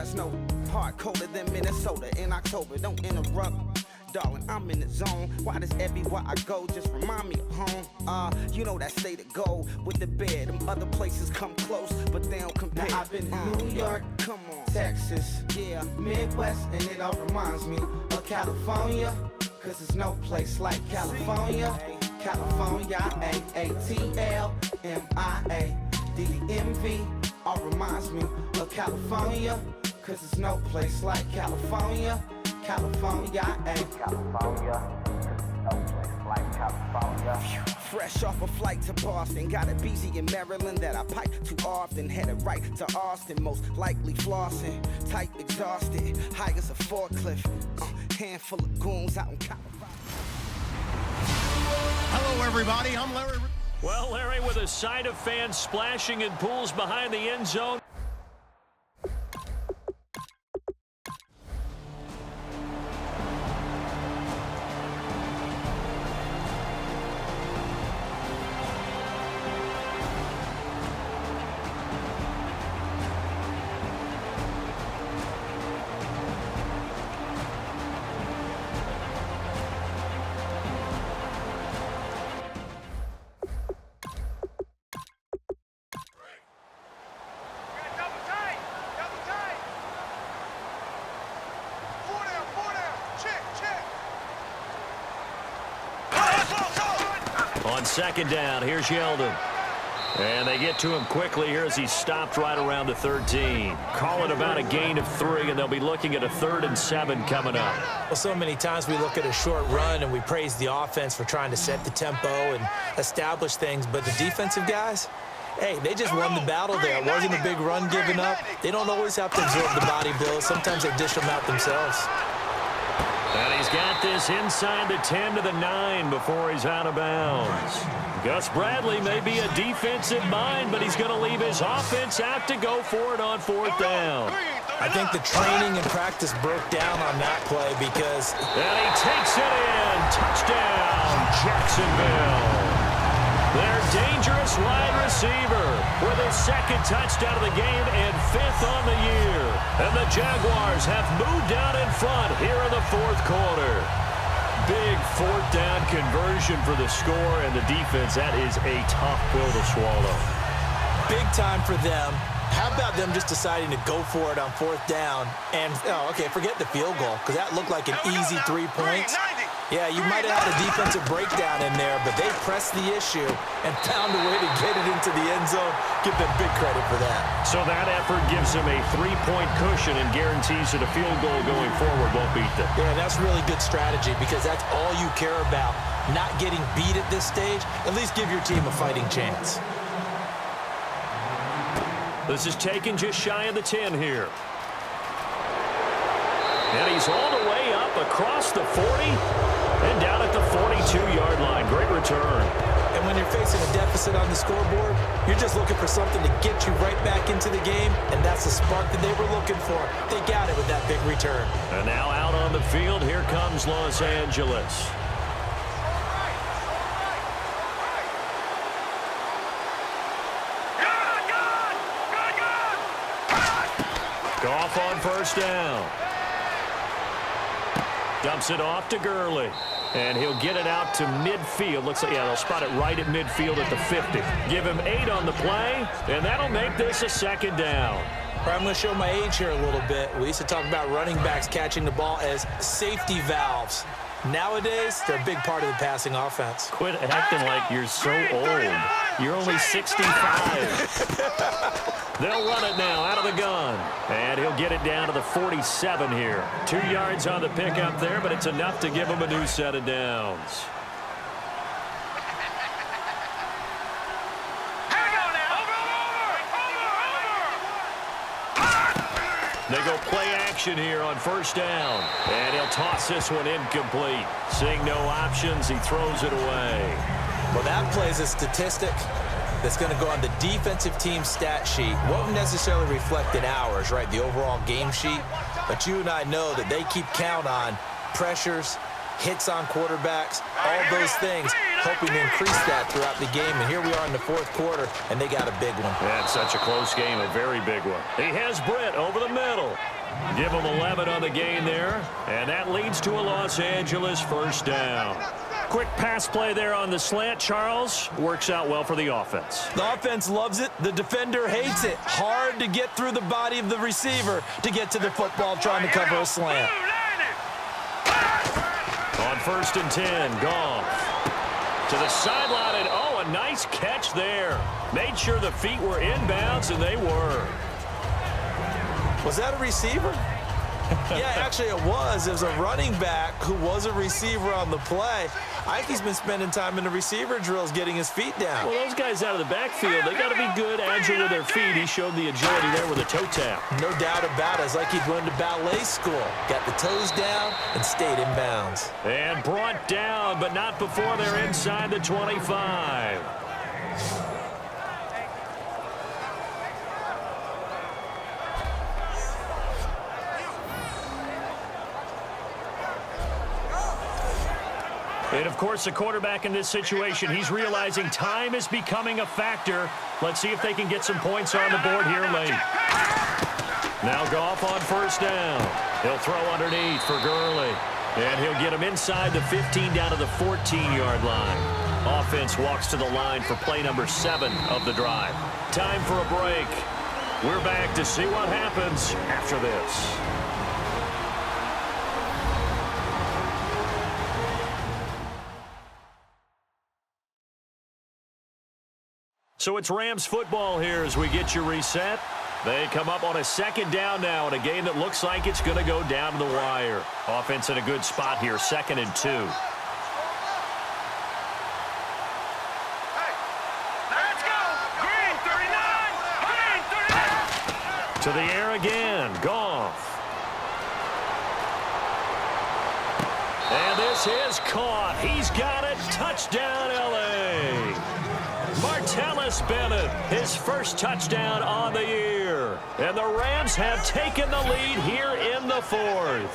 there's no heart colder than Minnesota in October. Don't interrupt, darling, I'm in the zone. Why does everywhere I go just remind me of home? You know that state of gold with the bed. Them other places come close, but they don't compare. Now I've been to New York, come on, Texas, yeah, Midwest, and it all reminds me of California, cause there's no place like California. California, A-A-T-L-M-I-A-D-D-M-V, all reminds me of California, cause there's no place like California. California, California, no place like California. fresh off a flight to Boston, got a BZ in Maryland that I pipe too often. Headed right to Austin, most likely flossing. Tight, exhausted, high as a forklift. Handful of goons out in Colorado. Hello, everybody. I'm Larry. Well, Larry, with a sight of fans splashing in pools behind the end zone. On second down, here's Yeldon. And they get to him quickly here as he stopped right around the 13. Call it about a gain of 3, and they'll be looking at a 3rd and 7 coming up. Well, so many times we look at a short run and we praise the offense for trying to set the tempo and establish things, but the defensive guys, hey, they just won the battle there. It wasn't a big run given up. They don't always have to absorb the body blows. Sometimes they dish them out themselves. And he's got this inside the 10 to the 9 before he's out of bounds. Gus Bradley may be a defensive mind, but he's going to leave his offense out to go for it on 4th down. I think the training and practice broke down on that play because... And he takes it in. Touchdown, Jacksonville. Their dangerous wide receiver with his 2nd touchdown of the game and 5th on the year. And the Jaguars have moved out in front here in the 4th quarter. Big 4th down conversion for the score, and the defense, that is a tough pill to swallow. Big time for them. How about them just deciding to go for it on 4th down? And, okay, forget the field goal, because that looked like an easy 3 points. Yeah, you might have had a defensive breakdown in there, but they pressed the issue and found a way to get it into the end zone. Give them big credit for that. So that effort gives them a 3-point cushion and guarantees that a field goal going forward won't beat them. Yeah, that's really good strategy because that's all you care about. Not getting beat at this stage. At least give your team a fighting chance. This is taken just shy of the 10 here. And he's all the way up across the 40 and down at the 42-yard line. Great return. And when you're facing a deficit on the scoreboard, you're just looking for something to get you right back into the game, and that's the spark that they were looking for. They got it with that big return. And now out on the field, here comes Los Angeles. Goff on 1st down. Dumps it off to Gurley. And he'll get it out to midfield. Looks like, yeah, they'll spot it right at midfield at the 50. Give him 8 on the play, and that'll make this a 2nd down. I'm going to show my age here a little bit. We used to talk about running backs catching the ball as safety valves. Nowadays, they're a big part of the passing offense. Quit acting like you're so old. You're only 65. They'll run it now out of the gun. And he'll get it down to the 47 here. 2 yards on the pickup there, but it's enough to give him a new set of downs. They go play action here on 1st down. And he'll toss this one incomplete. Seeing no options, he throws it away. Well, that plays a statistic that's going to go on the defensive team stat sheet. Won't necessarily reflect in ours, right, the overall game sheet. But you and I know that they keep count on pressures, hits on quarterbacks, all those things, hoping to increase that throughout the game. And here we are in the 4th quarter, and they got a big one. That's such a close game, a very big one. He has Britt over the middle. Give them 11 on the gain there, and that leads to a Los Angeles first down. Quick pass play there on the slant, Charles. Works out well for the offense. The offense loves it. The defender hates it. Hard to get through the body of the receiver to get to the football trying to cover a slant. On 1st and 10, Goff. To the sideline, and oh, a nice catch there. Made sure the feet were inbounds, and they were. Was that a receiver? Yeah, actually it was. It was a running back who was a receiver on the play. I think he's been spending time in the receiver drills getting his feet down. Well, those guys out of the backfield, they got to be good, agile with their feet. He showed the agility there with a toe tap. No doubt about it. It's like he'd run to ballet school. Got the toes down and stayed in bounds. And brought down, but not before they're inside the 25. And, of course, the quarterback in this situation, he's realizing time is becoming a factor. Let's see if they can get some points on the board here late. Now Goff on 1st down. He'll throw underneath for Gurley. And he'll get him inside the 15 down to the 14-yard line. Offense walks to the line for play number 7 of the drive. Time for a break. We're back to see what happens after this. So it's Rams football here as we get you reset. They come up on a 2nd down now in a game that looks like it's going to go down to the wire. Offense in a good spot here, 2nd and 2. Let's go! Green 39! Green 39! To the air again, Goff. And this is caught. He's got it. Touchdown, L.A. Martellus Bennett, his first touchdown on the year. And the Rams have taken the lead here in the 4th.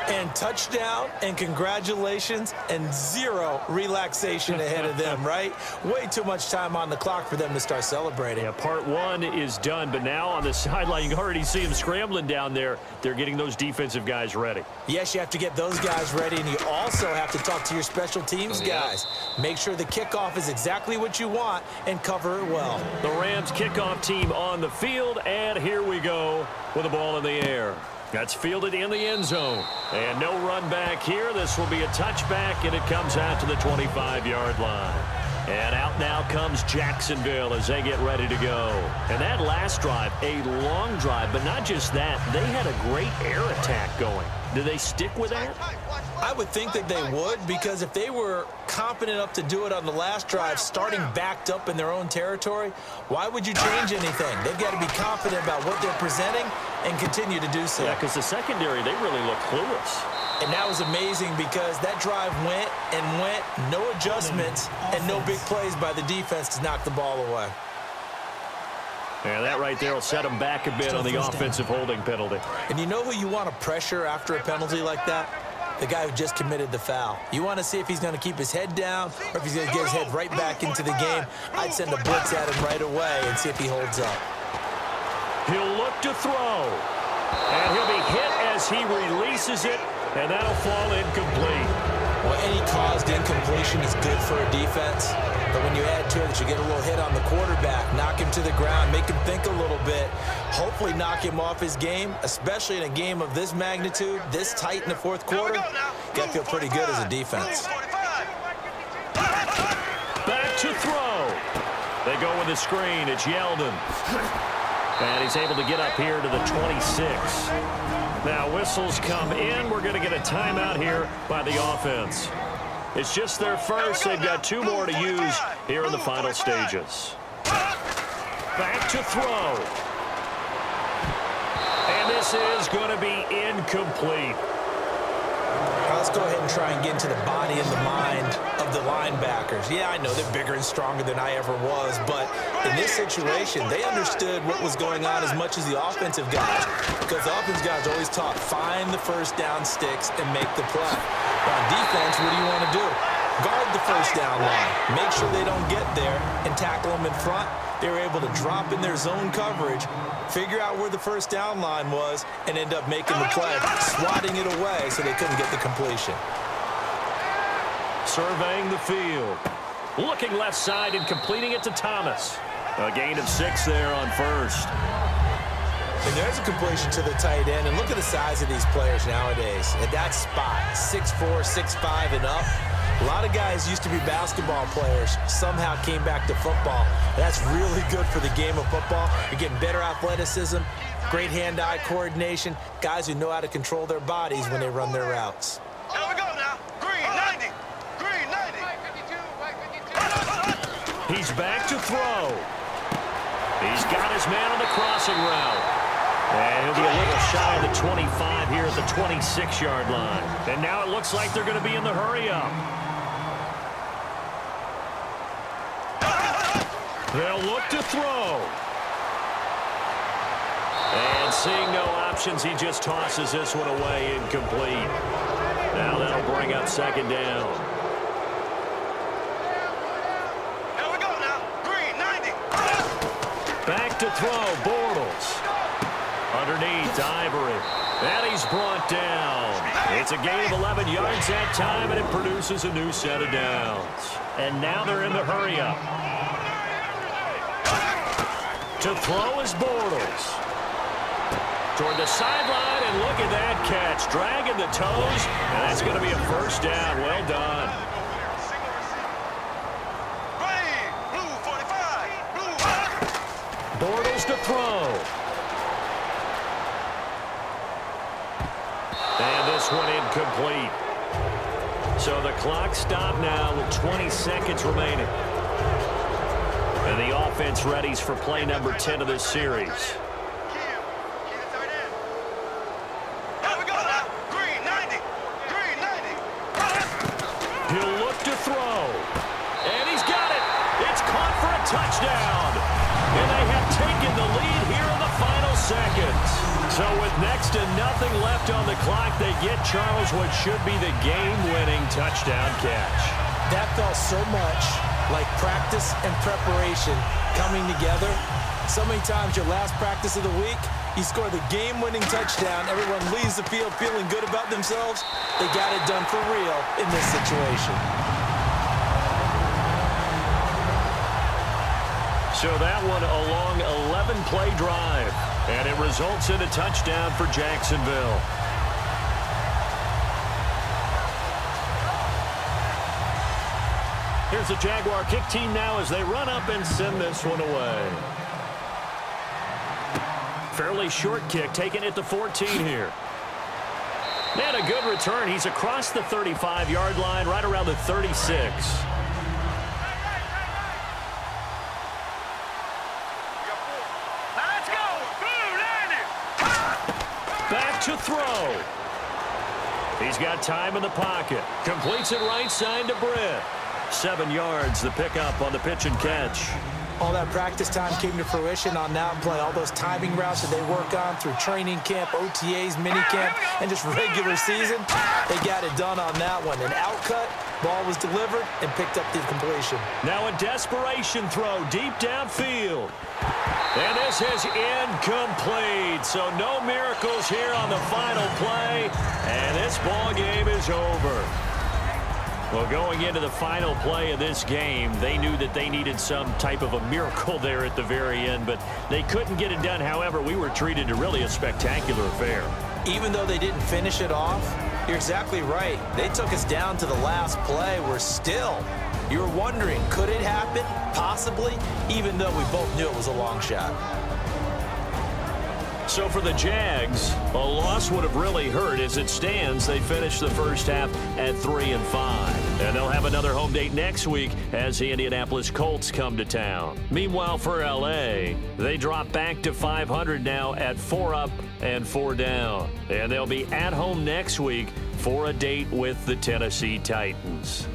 And touchdown and congratulations and 0 relaxation ahead of them, right? Way too much time on the clock for them to start celebrating. Yeah, part 1 is done, but now on the sideline, you can already see them scrambling down there. They're getting those defensive guys ready. Yes, you have to get those guys ready, and you also have to talk to your special teams guys. Make sure the kickoff is exactly what you want and cover it well. The Rams kickoff team on the field, and here we go with the ball in the air. That's fielded in the end zone. And no run back here. This will be a touchback, and it comes out to the 25-yard line. And out now comes Jacksonville as they get ready to go. And that last drive, a long drive, but not just that. They had a great air attack going. Do they stick with that? I would think that they would, because if they were confident enough to do it on the last drive, starting backed up in their own territory, why would you change anything? They've got to be confident about what they're presenting and continue to do so. Yeah, because the secondary, they really look clueless. And that was amazing because that drive went and went, no adjustments, and no big plays by the defense to knock the ball away. Yeah, that right there will set them back a bit on the offensive holding penalty. And you know who you want to pressure after a penalty like that? The guy who just committed the foul. You want to see if he's going to keep his head down or if he's going to get his head right back into the game. I'd send a blitz at him right away and see if he holds up. He'll look to throw. And he'll be hit as he releases it, and that'll fall incomplete. Well, any caused incompletion is good for a defense. But when you add to it that you get a little hit on the quarterback, knock him to the ground, make him think a little bit, hopefully knock him off his game, especially in a game of this magnitude, this tight in the 4th quarter, you got to feel pretty good as a defense. Back to throw. They go with the screen. It's Yeldon. And he's able to get up here to the 26. Now whistles come in. We're going to get a timeout here by the offense. It's just their first. They've got 2 more to use here in the final stages. Back to throw. And this is going to be incomplete. Now let's go ahead and try and get into the body and the mind of the linebackers. Yeah, I know they're bigger and stronger than I ever was, but in this situation, they understood what was going on as much as the offensive guys, because the offensive guys are always taught, find the first down sticks and make the play. On defense, what do you want to do? Guard the first down line. Make sure they don't get there and tackle them in front. They were able to drop in their zone coverage, figure out where the first down line was, and end up making the play, swatting it away so they couldn't get the completion. Surveying the field. Looking left side and completing it to Thomas. A gain of 6 there on first. And there's a completion to the tight end. And look at the size of these players nowadays. At that spot, 6'4", 6'5", and up. A lot of guys used to be basketball players, somehow came back to football. That's really good for the game of football. You're getting better athleticism, great hand-eye coordination, guys who know how to control their bodies when they run their routes. Here we go now. Green 90. Green 90. He's back to throw. He's got his man on the crossing route. And he'll be a little shy of the 25 here at the 26-yard line. And now it looks like they're going to be in the hurry-up. They'll look to throw. And seeing no options, he just tosses this one away incomplete. Now that'll bring up second down. Here we go now. Green 90. Back to throw, Bortles. Underneath, Ivory. And he's brought down. It's a gain of 11 yards that time, and it produces a new set of downs. And now they're in the hurry-up. To throw is Bortles. Toward the sideline, and look at that catch. Dragging the toes, and that's going to be a first down. Well done. Green. Blue 45. Blue. Bortles to throw. And this one incomplete. So the clock stopped now with 20 seconds remaining. And the offense readies for play number 10 of this series. Here we go now. Green 90. Green 90. He'll look to throw. And he's got it. It's caught for a touchdown. And they have taken the lead here in the final seconds. So with next to nothing left on the clock, they get Charles what should be the game-winning touchdown catch. That felt so much like practice and preparation coming together. So many times your last practice of the week, you score the game-winning touchdown. Everyone leaves the field feeling good about themselves. They got it done for real in this situation. So that one a long 11-play drive, and it results in a touchdown for Jacksonville. Here's the Jaguar kick team now as they run up and send this one away. Fairly short kick, taking it to 14 here. And a good return. He's across the 35-yard line, right around the 36. Let's go. Blue 90. Back to throw. He's got time in the pocket. Completes it right side to Britt. 7 yards, the pickup on the pitch and catch. All that practice time came to fruition on that play. All those timing routes that they work on through training camp, OTAs, minicamp, and just regular season, they got it done on that one. An outcut, ball was delivered, and picked up the completion. Now a desperation throw deep downfield. And this is incomplete. So no miracles here on the final play. And this ball game is over. Well, going into the final play of this game, they knew that they needed some type of a miracle there at the very end, but they couldn't get it done. However, we were treated to really a spectacular affair. Even though they didn't finish it off, you're exactly right. They took us down to the last play. We're still, you were wondering, could it happen? Possibly, even though we both knew it was a long shot. So for the Jags, a loss would have really hurt. As it stands, they finished the first half at 3-5. And they'll have another home date next week as the Indianapolis Colts come to town. Meanwhile, for L.A., they drop back to 500 now at 4 up and 4 down. And they'll be at home next week for a date with the Tennessee Titans.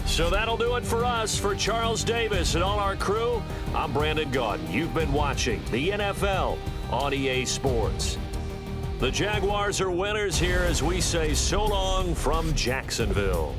So that'll do it for us. For Charles Davis and all our crew, I'm Brandon Gaudin. You've been watching the NFL on EA Sports. The Jaguars are winners here as we say so long from Jacksonville.